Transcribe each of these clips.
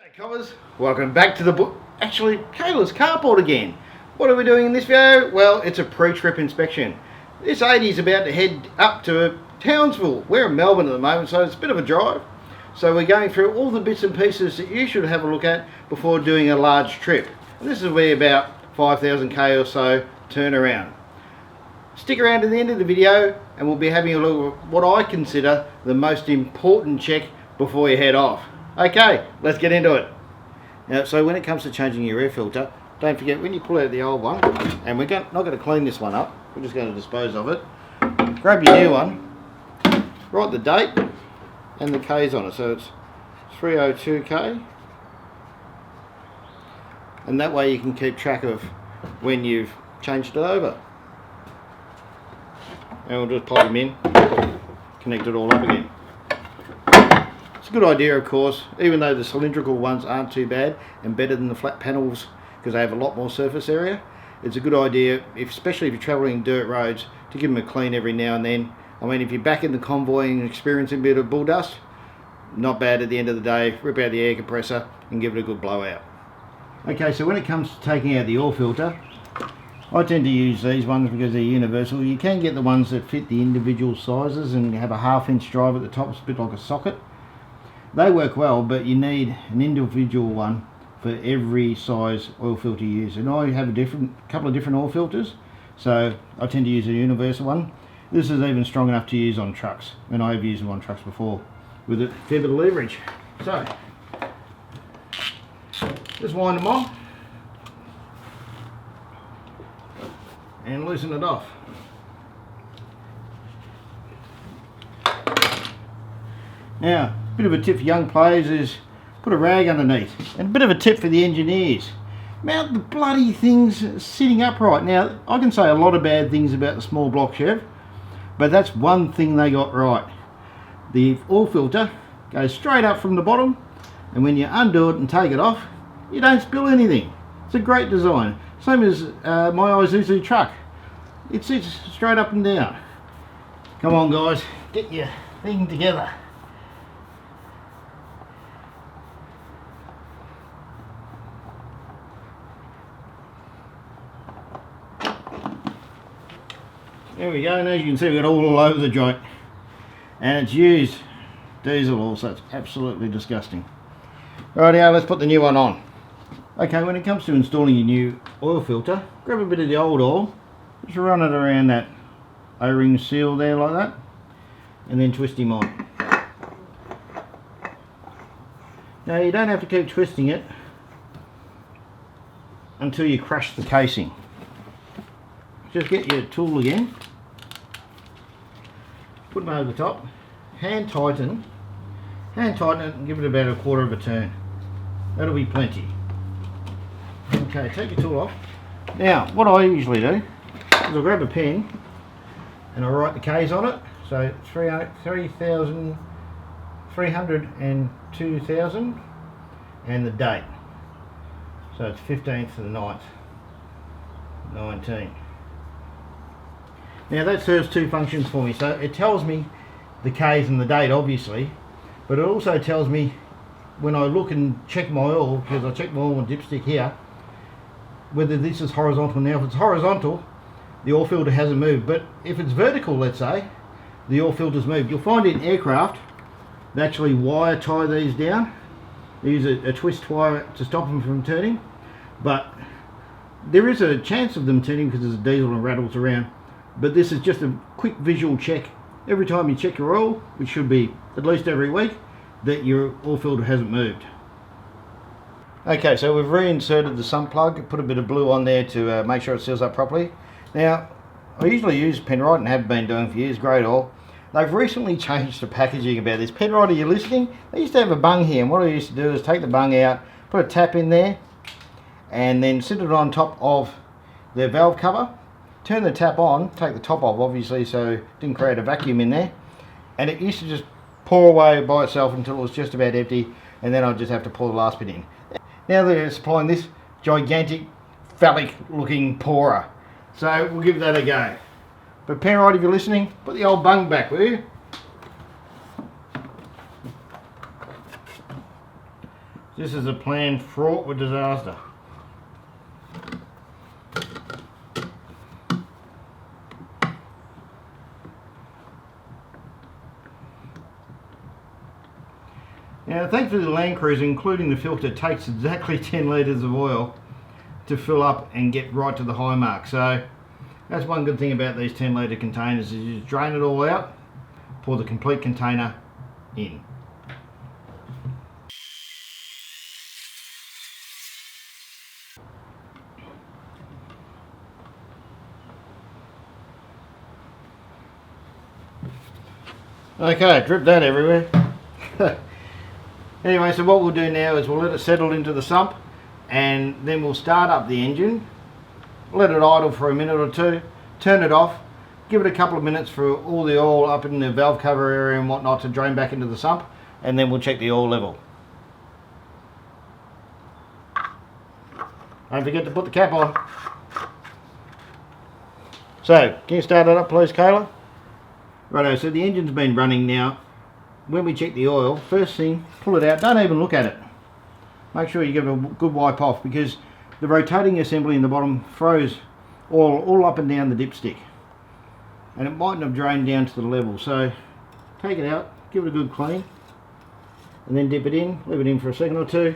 G'day commers, welcome back to the book. Actually, Kayla's carport again. What are we doing in this video? Well, it's a pre-trip inspection. This 80 is about to head up to Townsville. We're in Melbourne at the moment, so it's a bit of a drive. So we're going through all the bits and pieces that you should have a look at before doing a large trip. And this will be about 5,000k or so turnaround. Stick around to the end of the video and we'll be having a look at what I consider the most important check before you head off. Okay, let's get into it. Now, so when it comes to changing your air filter, don't forget when you pull out the old one, and we're not going to clean this one up, we're just going to dispose of it. Grab your new one, write the date and the K's on it, so it's 302k, and that way you can keep track of when you've changed it over. And we'll just pop them in, connect it all up again. It's a good idea, of course, even though the cylindrical ones aren't too bad and better than the flat panels because they have a lot more surface area. It's a good idea, especially if you're travelling dirt roads, to give them a clean every now and then. I mean, if you're back in the convoy and experiencing a bit of bull dust, not bad at the end of the day. Rip out the air compressor and give it a good blowout. Okay, so when it comes to taking out the oil filter, I tend to use these ones because they're universal. You can get the ones that fit the individual sizes and have a 1/2 inch drive at the top, it's a bit like a socket. They work well, but you need an individual one for every size oil filter you use. And I have a couple of different oil filters, so I tend to use a universal one. This is even strong enough to use on trucks, and I've used them on trucks before with a fair bit of leverage. So just wind them on and loosen it off. Now, a bit of a tip for young players is put a rag underneath, and a bit of a tip for the engineers, mount the bloody things sitting upright. Now, I can say a lot of bad things about the small block Chev, but that's one thing they got right. The oil filter goes straight up from the bottom, and when you undo it and take it off, you don't spill anything. It's a great design. Same as my Isuzu truck. It sits straight up and down. Come on guys, get your thing together. There we go, and as you can see we've got all over the joint, and it's used diesel oil, so it's absolutely disgusting. Rightio, let's put the new one on. Okay, when it comes to installing your new oil filter, grab a bit of the old oil, just run it around that O-ring seal there like that, and then twist him on. Now you don't have to keep twisting it until you crush the casing. Just get your tool again, put them over the top, hand tighten it and give it about 1/4 of a turn. That'll be plenty. Okay, take your tool off. Now, what I usually do is I'll grab a pen and I'll write the K's on it. So 3,000, 300 and 2,000 and the date. So it's 15th of the 9th, 19. Now that serves two functions for me. So it tells me the K's and the date obviously, but it also tells me when I look and check my oil, because I check my oil and dipstick here, whether this is horizontal. Now if it's horizontal, the oil filter hasn't moved, but if it's vertical, let's say, the oil filter's moved. You'll find in aircraft they actually wire tie these down. They use a twist wire to stop them from turning, but there is a chance of them turning because there's a diesel and rattles around. But this is just a quick visual check. Every time you check your oil, which should be at least every week, that your oil filter hasn't moved. Okay, so we've reinserted the sump plug, put a bit of blue on there to make sure it seals up properly. Now, I usually use Penrite and have been doing for years, great oil. They've recently changed the packaging about this. Penrite, are you listening? They used to have a bung here, and what I used to do is take the bung out, put a tap in there, and then sit it on top of the valve cover. Turn the tap on, take the top off obviously so it didn't create a vacuum in there, and it used to just pour away by itself until it was just about empty, and then I'd just have to pour the last bit in. Now they're supplying this gigantic phallic looking pourer, so we'll give that a go. But Penrite, if you're listening, put the old bung back, will you? This is a plan fraught with disaster. Now, thankfully the Land Cruiser, including the filter, takes exactly 10 litres of oil to fill up and get right to the high mark. So that's one good thing about these 10 litre containers, is you just drain it all out, pour the complete container in. Okay, drip that everywhere. Anyway, so what we'll do now is we'll let it settle into the sump, and then we'll start up the engine, let it idle for a minute or two, turn it off, give it a couple of minutes for all the oil up in the valve cover area and whatnot to drain back into the sump, and then we'll check the oil level. Don't forget to put the cap on. So, can you start it up please, Kayla? Righto, so the engine's been running now. When we check the oil, first thing, pull it out, don't even look at it. Make sure you give it a good wipe off, because the rotating assembly in the bottom froze all up and down the dipstick. And it mightn't have drained down to the level, so take it out, give it a good clean, and then dip it in, leave it in for a second or two,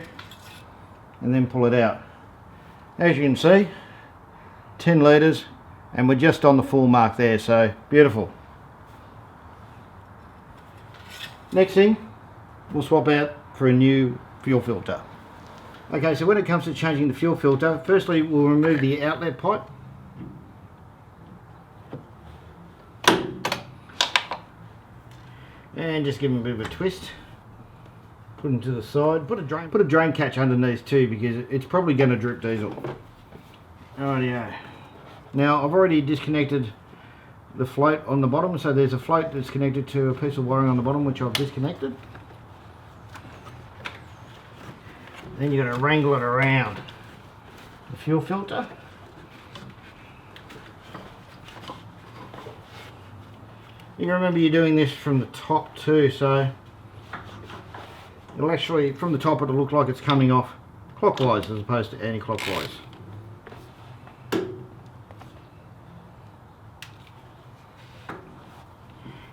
and then pull it out. As you can see, 10 litres, and we're just on the full mark there, so beautiful. Next thing, we'll swap out for a new fuel filter. Okay, so when it comes to changing the fuel filter, firstly we'll remove the outlet pipe. And just give them a bit of a twist. Put them to the side. Put a drain catch underneath too, because it's probably going to drip diesel. Rightio. Now I've already disconnected the float on the bottom, so there's a float that's connected to a piece of wiring on the bottom which I've disconnected. Then you've got to wrangle it around the fuel filter. You remember you're doing this from the top too, so it'll actually, from the top it'll look like it's coming off clockwise as opposed to anti-clockwise.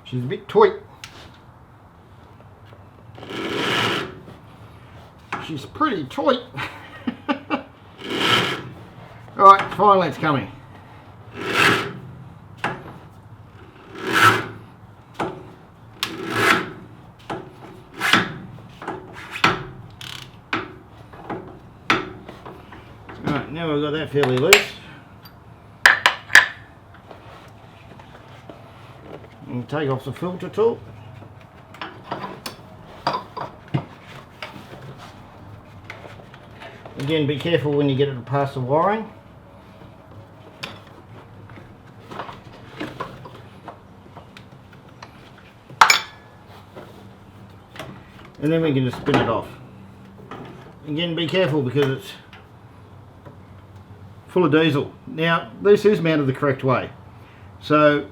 She's a bit tight. She's pretty tight. Alright, finally it's coming. Alright, now we've got that fairly loose. And take off the filter tool. Again, be careful when you get it past the wiring. And then we can just spin it off. Again, be careful because it's full of diesel. Now, this is mounted the correct way. So,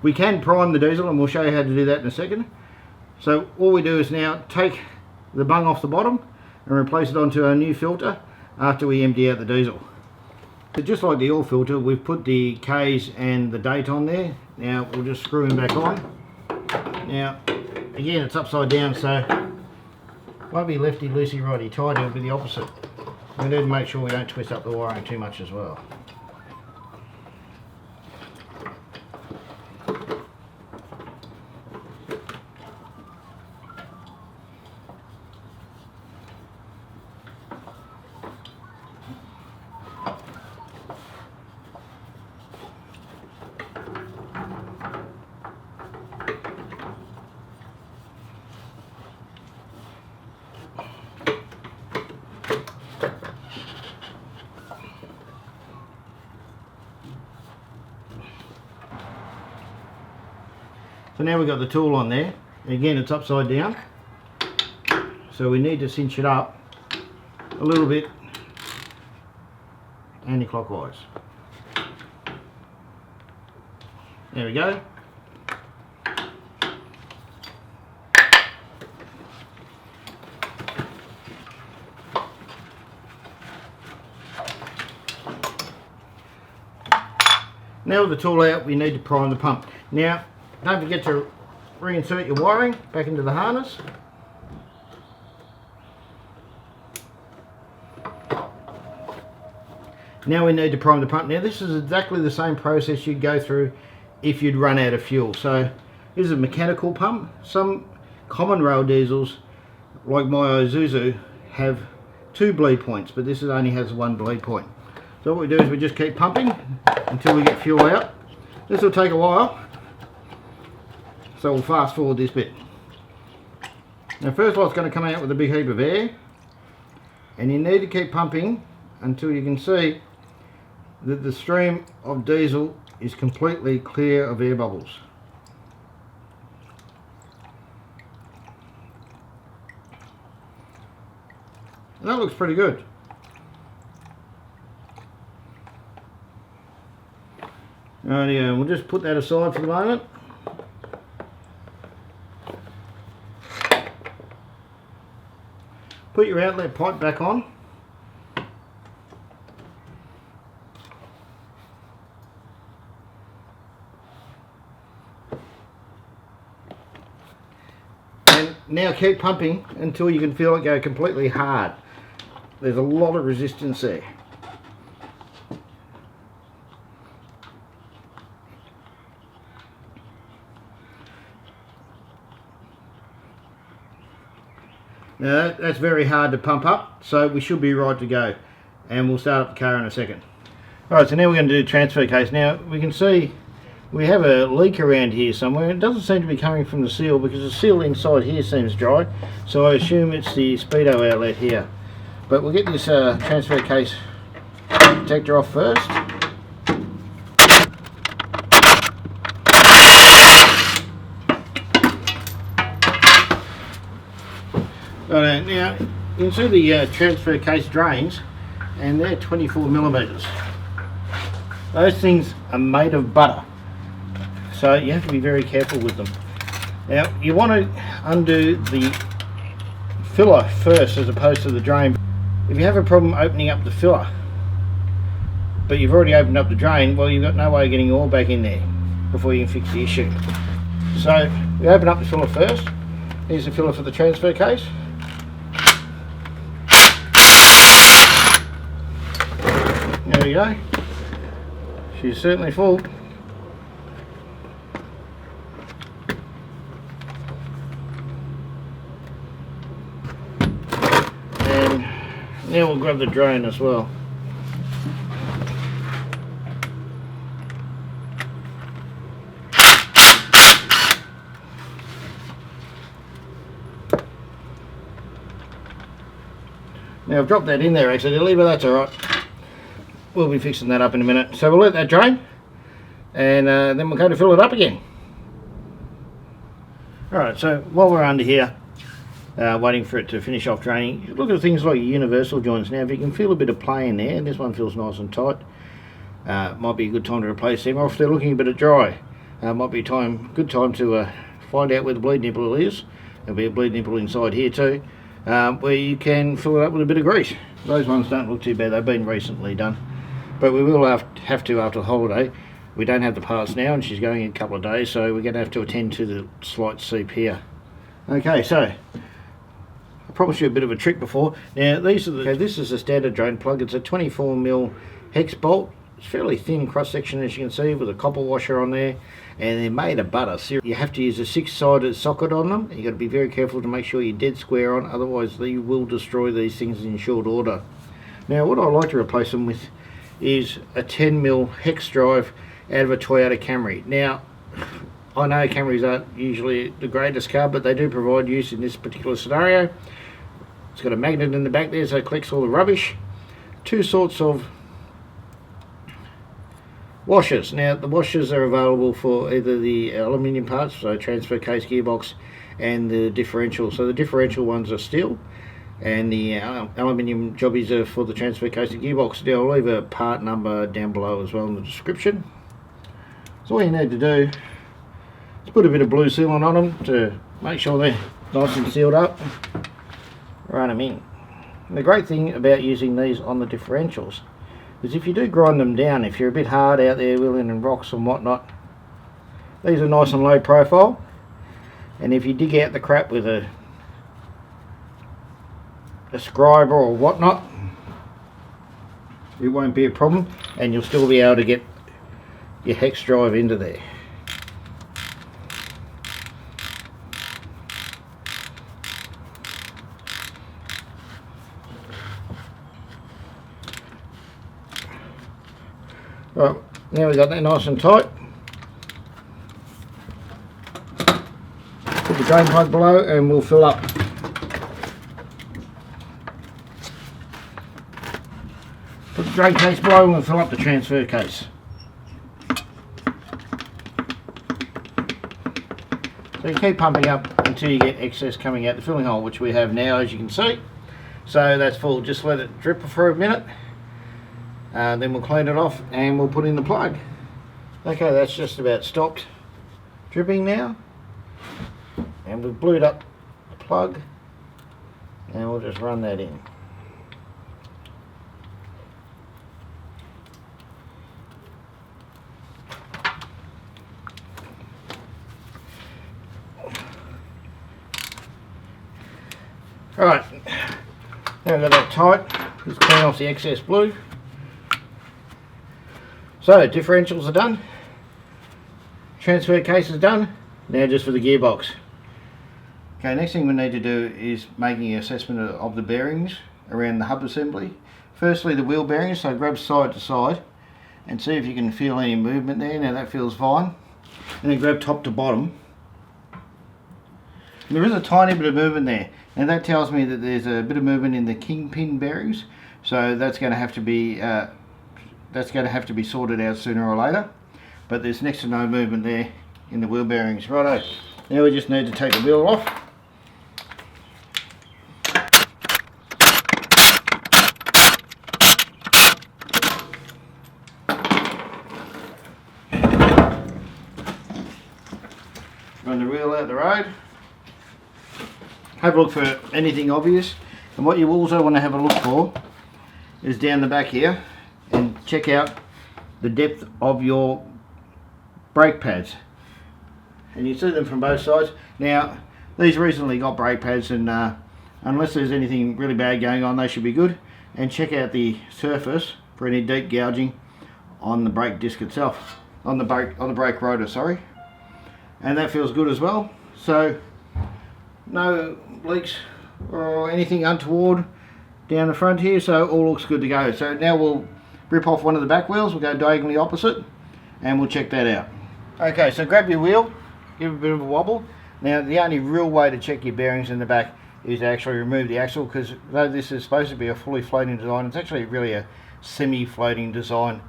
we can prime the diesel, and we'll show you how to do that in a second. So all we do is now take the bung off the bottom and replace it onto our new filter after we empty out the diesel. So just like the oil filter, we've put the Ks and the date on there. Now we'll just screw them back on. Now again, it's upside down, so it won't be lefty loosey righty tighty, it'll be the opposite. We need to make sure we don't twist up the wiring too much as well. So now we've got the tool on there. Again, it's upside down, so we need to cinch it up a little bit anti-clockwise. There we go. Now with the tool out, we need to prime the pump. Now, don't forget to reinsert your wiring back into the harness. Now we need to prime the pump. Now this is exactly the same process you'd go through if you'd run out of fuel. So this is a mechanical pump. Some common rail diesels, like my Isuzu, have 2 bleed points, but this only has 1 bleed point. So what we do is we just keep pumping until we get fuel out. This will take a while, so we'll fast forward this bit. Now first of all, it's going to come out with a big heap of air, and you need to keep pumping until you can see that the stream of diesel is completely clear of air bubbles. And that looks pretty good. Rightio, we'll just put that aside for the moment. Put your outlet pipe back on. And now keep pumping until you can feel it go completely hard. There's a lot of resistance there. Now that's very hard to pump up, so we should be right to go, and we'll start up the car in a second. Alright, so now we're going to do transfer case. Now we can see we have a leak around here somewhere. It doesn't seem to be coming from the seal because the seal inside here seems dry, so I assume it's the speedo outlet here. But we'll get this transfer case protector off first. Right, now you can see the transfer case drains, and they're 24mm. Those things are made of butter, so you have to be very careful with them. Now you want to undo the filler first as opposed to the drain. If you have a problem opening up the filler, but you've already opened up the drain, well, you've got no way of getting oil back in there before you can fix the issue. So we open up the filler first. Here's the filler for the transfer case. There we go. She's certainly full. And now we'll grab the drain as well. Now I've dropped that in there accidentally, but that's alright. We'll be fixing that up in a minute. So we'll let that drain, and then we'll go to fill it up again. Alright, so while we're under here, waiting for it to finish off draining, look at things like your universal joints. Now if you can feel a bit of play in there, and this one feels nice and tight, might be a good time to replace them. Or if they're looking a bit dry, might be a good time to find out where the bleed nipple is. There'll be a bleed nipple inside here too, where you can fill it up with a bit of grease. Those ones don't look too bad, they've been recently done. But we will have to after the holiday. We don't have the parts now, and she's going in a couple of days, so we're going to have to attend to the slight seep here. Okay, so I promised you a bit of a trick before. Now these are this is a standard drain plug. It's a 24mm hex bolt. It's fairly thin cross section, as you can see, with a copper washer on there, and they're made of butter. So you have to use a 6-sided socket on them. You've got to be very careful to make sure you're dead square on, otherwise they will destroy these things in short order. Now what I like to replace them with is a 10mm hex drive out of a Toyota Camry. Now I know Camrys aren't usually the greatest car, but they do provide use in this particular scenario. It's got a magnet in the back there so it collects all the rubbish. 2 sorts of washers. Now the washers are available for either the aluminium parts, so transfer case, gearbox, and the differential. So the differential ones are steel, and the aluminium jobbies are for the transfer case and gearbox. Now I'll leave a part number down below as well in the description. So all you need to do is put a bit of blue sealant on them to make sure they're nice and sealed up. Run them in. And the great thing about using these on the differentials Because if you do grind them down, if you're a bit hard out there wheeling in rocks and whatnot, these are nice and low profile. And if you dig out the crap with a scriber or whatnot, it won't be a problem, and you'll still be able to get your hex drive into there. Right, now we've got that nice and tight. Put the drain plug below and we'll fill up. Put the drain case below and we'll fill up the transfer case. So you keep pumping up until you get excess coming out the filling hole, which we have now, as you can see. So that's full. Just let it drip for a minute. Then we'll clean it off and we'll put in the plug. Okay, that's just about stopped dripping now. And we've blued up the plug and we'll just run that in. Alright, now we've got that tight, let's clean off the excess blue. So, differentials are done, transfer case is done, now just for the gearbox. Okay, next thing we need to do is making an assessment of the bearings around the hub assembly. Firstly, the wheel bearings, so grab side to side and see if you can feel any movement there. Now that feels fine. And then grab top to bottom. And there is a tiny bit of movement there. Now that tells me that there's a bit of movement in the kingpin bearings, so that's going to have to be sorted out sooner or later. But there's next to no movement there in the wheel bearings. Righto. Now we just need to take the wheel off. Run the wheel out the road. Have a look for anything obvious, and what you also want to have a look for is down the back here, and check out the depth of your brake pads, and you see them from both sides. Now these recently got brake pads, and unless there's anything really bad going on, they should be good. And check out the surface for any deep gouging on the brake disc itself, on the brake rotor, sorry. And that feels good as well. So no leaks or anything untoward down the front here, so all looks good to go. So now we'll rip off one of the back wheels, we'll go diagonally opposite and we'll check that out. Okay, so grab your wheel, give it a bit of a wobble. Now the only real way to check your bearings in the back is to actually remove the axle, because though this is supposed to be a fully floating design, it's actually really a semi-floating design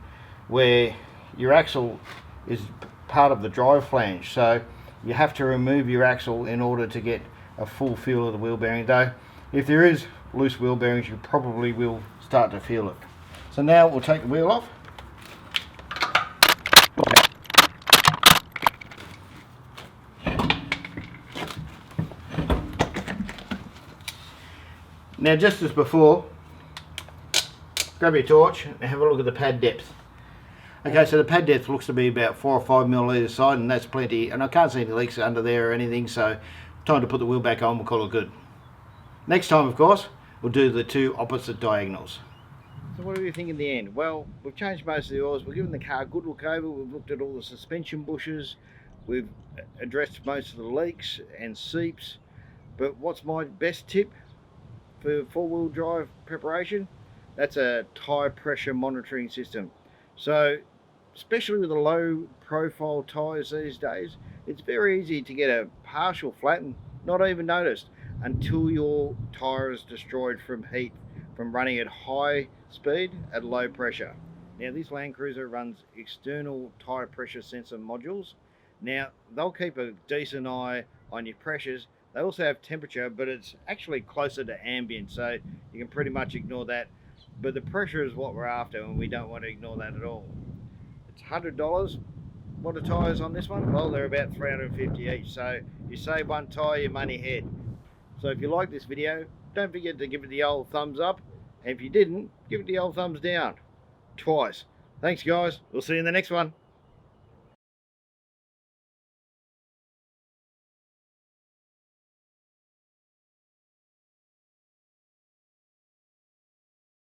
where your axle is part of the drive flange, so you have to remove your axle in order to get a full feel of the wheel bearing. Though if there is loose wheel bearings, you probably will start to feel it. So now we'll take the wheel off. Now just as before, grab your torch and have a look at the pad depth. Okay, so the pad depth looks to be about 4 or 5 mil either side, and that's plenty, and I can't see any leaks under there or anything, so time to put the wheel back on, we'll call it good. Next time, of course, we'll do the two opposite diagonals. So what do we think in the end? Well, we've changed most of the oils, we've given the car a good look over, we've looked at all the suspension bushes, we've addressed most of the leaks and seeps, but what's my best tip for four-wheel drive preparation? That's a tyre pressure monitoring system. So especially with the low profile tyres these days, it's very easy to get a partial flatten, not even noticed, until your tyre is destroyed from heat, from running at high speed at low pressure. Now this Land Cruiser runs external tyre pressure sensor modules. Now they'll keep a decent eye on your pressures. They also have temperature, but it's actually closer to ambient, so you can pretty much ignore that. But the pressure is what we're after, and we don't want to ignore that at all. It's $100. What are tyres on this one? Well, they're about $350 each, so you save one tyre, your money ahead. So if you like this video, don't forget to give it the old thumbs up, and if you didn't, give it the old thumbs down. twice. Thanks guys, we'll see you in the next one.